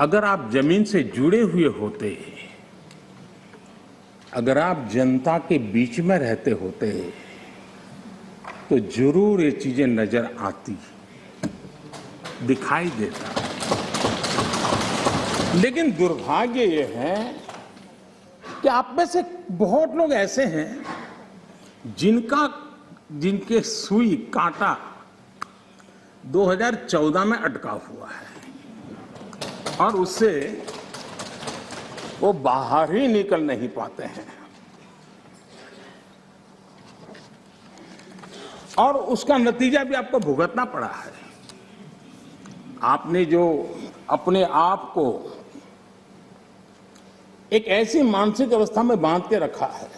अगर आप जमीन से जुड़े हुए होते, अगर आप जनता के बीच में रहते होते, तो जरूर ये चीजें नजर आती, दिखाई देता। लेकिन दुर्भाग्य ये है कि आप में से बहुत लोग ऐसे हैं जिनके सुई कांटा 2014 में अटका हुआ है और उससे वो बाहर ही निकल नहीं पाते हैं और उसका नतीजा भी आपको भुगतना पड़ा है। आपने जो अपने आप को एक ऐसी मानसिक अवस्था में बांध के रखा है,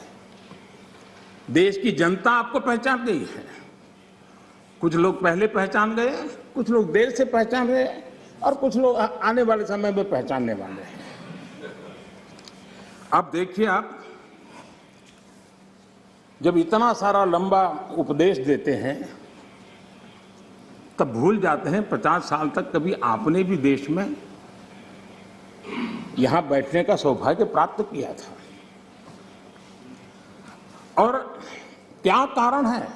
देश की जनता आपको पहचान गई है। कुछ लोग पहले पहचान गए, कुछ लोग देर से पहचान रहे और कुछ लोग आने वाले समय में पहचानने वाले हैं। अब देखिए, आप जब इतना सारा लंबा उपदेश देते हैं तब भूल जाते हैं 50 साल तक कभी आपने भी देश में यहां बैठने का सौभाग्य प्राप्त किया था। और क्या कारण है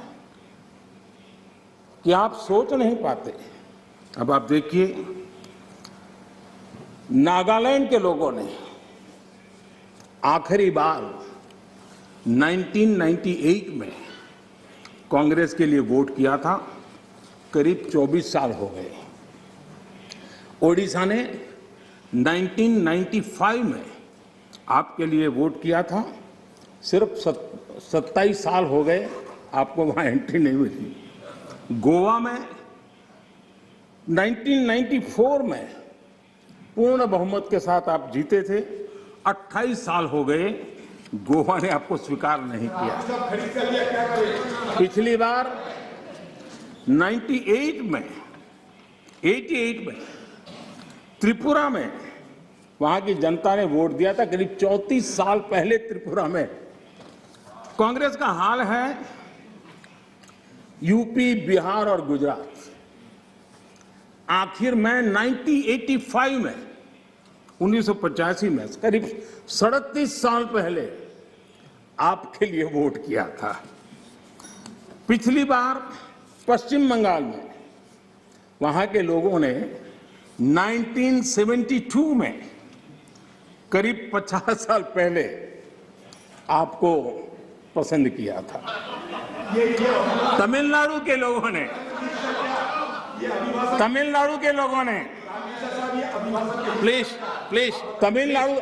कि आप सोच नहीं पाते। अब आप देखिए, नागालैंड के लोगों ने आखिरी बार 1998 में कांग्रेस के लिए वोट किया था, करीब 24 साल हो गए। ओडिशा ने 1995 में आपके लिए वोट किया था, सिर्फ 27 साल हो गए, आपको वहां एंट्री नहीं मिली। गोवा में 1994 में पूर्ण बहुमत के साथ आप जीते थे, 28 साल हो गए, गोवा ने आपको स्वीकार नहीं किया। पिछली बार 88 में त्रिपुरा में वहां की जनता ने वोट दिया था, करीब 34 साल पहले त्रिपुरा में। कांग्रेस का हाल है यूपी, बिहार और गुजरात। आखिर में 1985 में 1985 में करीब 37 साल पहले आपके लिए वोट किया था। पिछली बार पश्चिम बंगाल में वहां के लोगों ने 1972 में करीब 50 साल पहले आपको पसंद किया था। तमिलनाडु के लोगों ने प्लीज तमिलनाडु,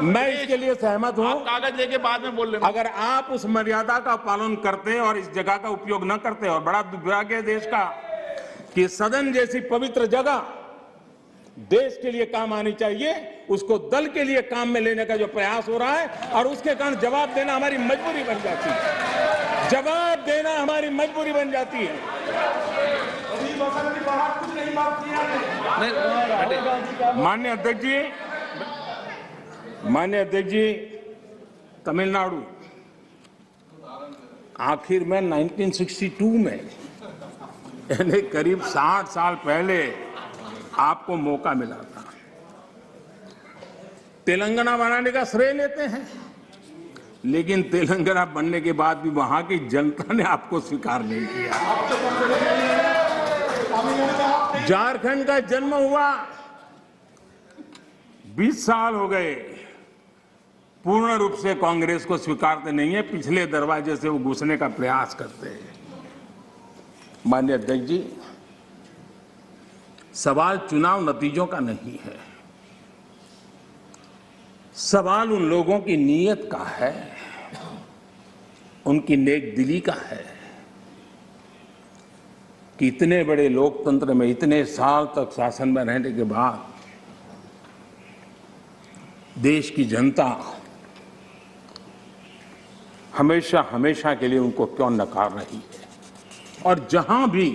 मैं इसके लिए सहमत हूं। कागज लेके बाद में बोल लेना। अगर आप उस मर्यादा का पालन करते और इस जगह का उपयोग न करते, और बड़ा दुर्भाग्य है देश का कि सदन जैसी पवित्र जगह देश के लिए काम आनी चाहिए, उसको दल के लिए काम में लेने का जो प्रयास हो रहा है, और उसके कारण जवाब देना हमारी मजबूरी बन जाती है। जवाब देना हमारी मजबूरी बन जाती है। माननीय अध्यक्ष जी, तमिलनाडु आखिर में 1962 में, यानी करीब 60 साल पहले आपको मौका मिला था। तेलंगाना बनाने का श्रेय लेते हैं, लेकिन तेलंगाना बनने के बाद भी वहां की जनता ने आपको स्वीकार नहीं किया। झारखंड का जन्म हुआ, 20 साल हो गए, पूर्ण रूप से कांग्रेस को स्वीकारते नहीं है, पिछले दरवाजे से वो घुसने का प्रयास करते हैं। माननीय अध्यक्ष जी, सवाल चुनाव नतीजों का नहीं है, सवाल उन लोगों की नीयत का है, उनकी नेक दिली का है कि इतने बड़े लोकतंत्र में इतने साल तक शासन में रहने के बाद देश की जनता हमेशा हमेशा के लिए उनको क्यों नकार रही है। और जहां भी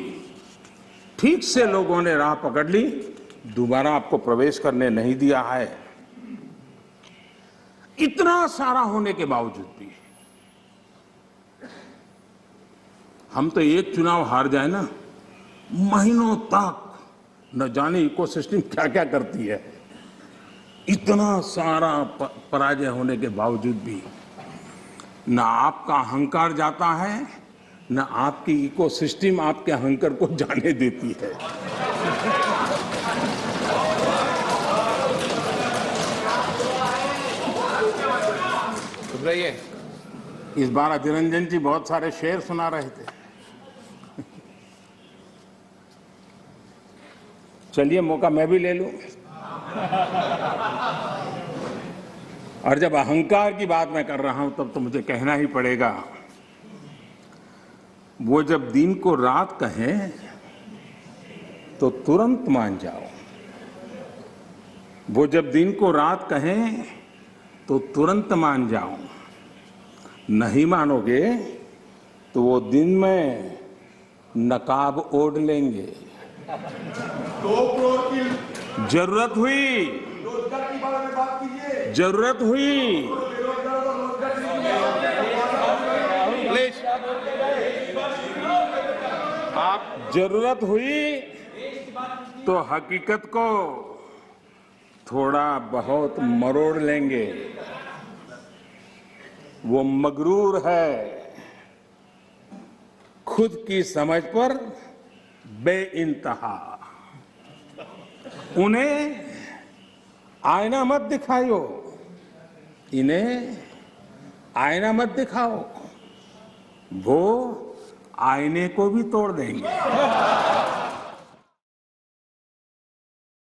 ठीक से लोगों ने राह पकड़ ली, दोबारा आपको प्रवेश करने नहीं दिया है। इतना सारा होने के बावजूद भी हम तो एक चुनाव हार जाए ना, महीनों तक न जाने इकोसिस्टम क्या क्या करती है, इतना सारा पराजय होने के बावजूद भी न आपका अहंकार जाता है, न आपकी इकोसिस्टम आपके अहंकार को जाने देती है। रहिए। इस बार अधीर रंजन जी बहुत सारे शेर सुना रहे थे। चलिए मौका मैं भी ले लूं। और जब अहंकार की बात मैं कर रहा हूं तब तो मुझे कहना ही पड़ेगा, वो जब दिन को रात कहें तो तुरंत मान जाओ। वो जब दिन को रात कहें तो तुरंत मान जाओ। नहीं मानोगे तो वो दिन में नकाब ओढ़ लेंगे। 2 करोड़ की जरूरत हुई, रोजगार की बात कीजिए। जरूरत हुई, प्लीज आप जरूरत हुई तो हकीकत को थोड़ा बहुत मरोड़ लेंगे। वो मगरूर है, खुद की समझ पर बेइंतहा। उन्हें आईना मत दिखाओ, इन्हें आईना मत दिखाओ, वो आईने को भी तोड़ देंगे।